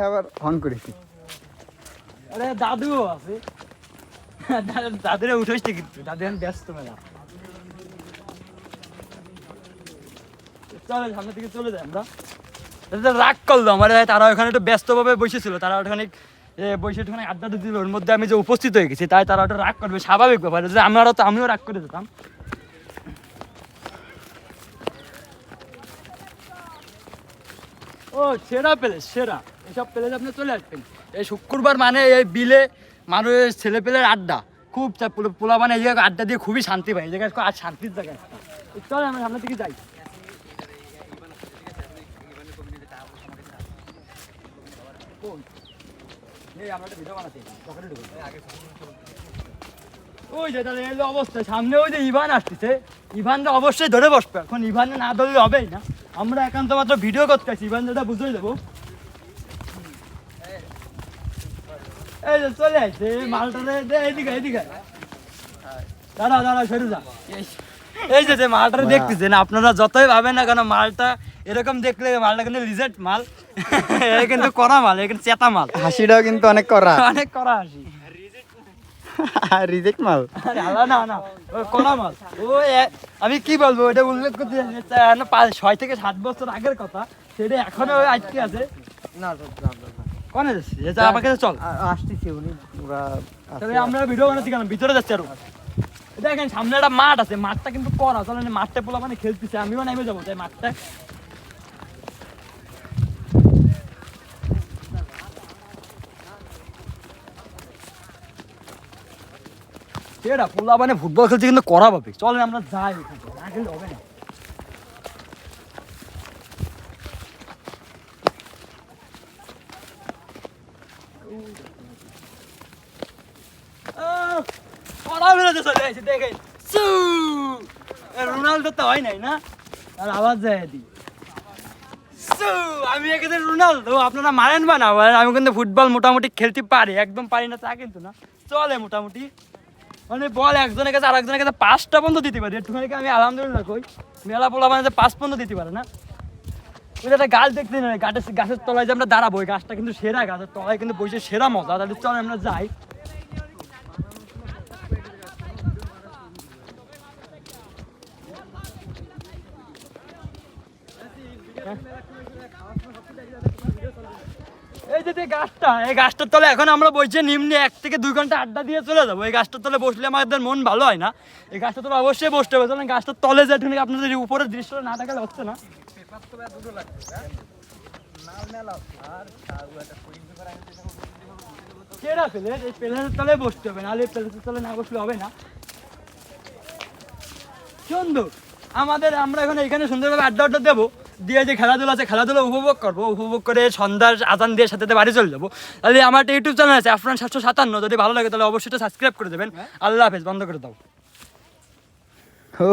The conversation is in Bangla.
আবার ফোন করেছি। আরে দাদুও আছে, দাদুরে উঠেছে কিন্তু দাদু এখন ব্যস্ত মেলা। চলে সামনে থেকে চলে যায়। আমরা রাগ করলো আমার, তারা ওখানে একটু ব্যস্তভাবে বসেছিল, তারা ওখানে বসে ওখানে আড্ডা দিল, ওর মধ্যে আমি যে উপস্থিত হয়ে গেছি তাই তারা ওটা রাগ করবে, স্বাভাবিক ব্যাপার। যে আমিও রাগ করে দিতাম। ও সেরা প্লেস, সেরা এসব প্লেস আপনি চলে আসবেন। এই শুক্রবার মানে এই বিলে মানুষের ছেলে পেলের আড্ডা খুব, পোলা মানে এই জায়গায় আড্ডা দিয়ে খুবই শান্তি পাই, এই জায়গায় আর শান্তির জায়গা একটা। চলে আমরা সামনের দিকে যাই। ওই যে তাহলে এলো অবস্থা, সামনে ওই যে ইভান আসতেছে, ইভানটা অবশ্যই ধরে বসবে। এখন ইভানে না ধরলে হবেই না, আমরা একান্ত মাত্র ভিডিও করতে আছি, ইভান যেটা বুঝেই দেবো। এই যে চলে আসছে মালটা, এইদিকে এইদিকে দাঁড়া দাঁড়া সরে যা। এই যে মালটা দেখতেছেন, আপনারা যতই ভাবেন না কেন মালটা এরকম দেখলে মালটা কিন্তু রিজেক্ট মাল, এটা কিন্তু করা মাল, এটা কিন্তু চেতা মাল। হাসিটাও কিন্তু অনেক করা, অনেক করা হাসি। রিজেক্ট মাল। না না করা মাল। ও আমি কি বলবো, এটা উল্লেখ করতে 6 থেকে 7 বছর আগের কথা, সেটা এখনো আটকে আছে। না কোনে যাচ্ছি, আমাকে চল আসতেছি উনি পুরা। তাহলে আমরা ভিডিও বানাচ্ছি কেন, ভিতরে যাচ্ছি আরো। দেখেন সামনে একটা মাঠ আছে, মাঠটা কিন্তু করা, চলেন মাঠটা পোলা মানে খেলতেছে, আমিও নেমে যাবো তাই মাঠটা। সেটা পোলা মানে ফুটবল খেলছে কিন্তু করা পাবে, চলেন আমরা যাই, না খেললে হবে না। রোনাল্ডো তো হয় নাই না, আর আওয়াজ যায় আমি এখানে রোনাল্ডো, আপনারা মারেন বা না মারেন, আমি কিন্তু ফুটবল মোটামুটি খেলতে পারি, একদম পারি না তা কিন্তু না, চলে মোটামুটি। মানে বল একজনের কাছে আর একজনের কাছে 5টা পর্যন্ত দিতে পারি, একটুখানি আমি আলহামদুলিল্লাহ কই। মেলা পোলা মানে 5 পর্যন্ত দিতে পারে না। ওই একটা গাছ দেখতে না, গাছের তলায় যে আমরা দাঁড়াবো, ওই গাছটা কিন্তু সেরা, গাছের তলায় কিন্তু বসে সেরা মজা। তাহলে চলে আমরা যাই। এই যে গাছটা, এই গাছটার তলে এখন আমরা বসে নিম্নে 1 থেকে 2 ঘন্টা আড্ডা দিয়ে চলে যাবো। এই গাছটার তলে বসলে আমাদের মন ভালো হয় না, এই গাছটার তলে অবশ্যই বসতে হবে। চলেন গাছটার তলে যে আপনাদের উপরের দৃশ্যটা না দেখালে হচ্ছে না। সেরা প্লেস, এই প্লেসের তলে বসতে হবে, নাহলে প্লেসের তলে না বসলে হবে না। সুন্দর আমরা এখন এখানে সুন্দরভাবে আড্ডা দেবো, দিয়ে যে খেলাধুলা আছে খেলাধুলা উপভোগ করবো, উপভোগ করে সন্ধ্যার আজান দিয়ে সাথে বাড়ি চলে যাবো। তাহলে আমার একটা ইউটিউব চ্যানেল আছে আফরান 757, যদি ভালো লাগে তাহলে অবশ্যই সাবস্ক্রাইব করে দেবেন। আল্লাহ হাফেজ, বন্ধ করে দাও।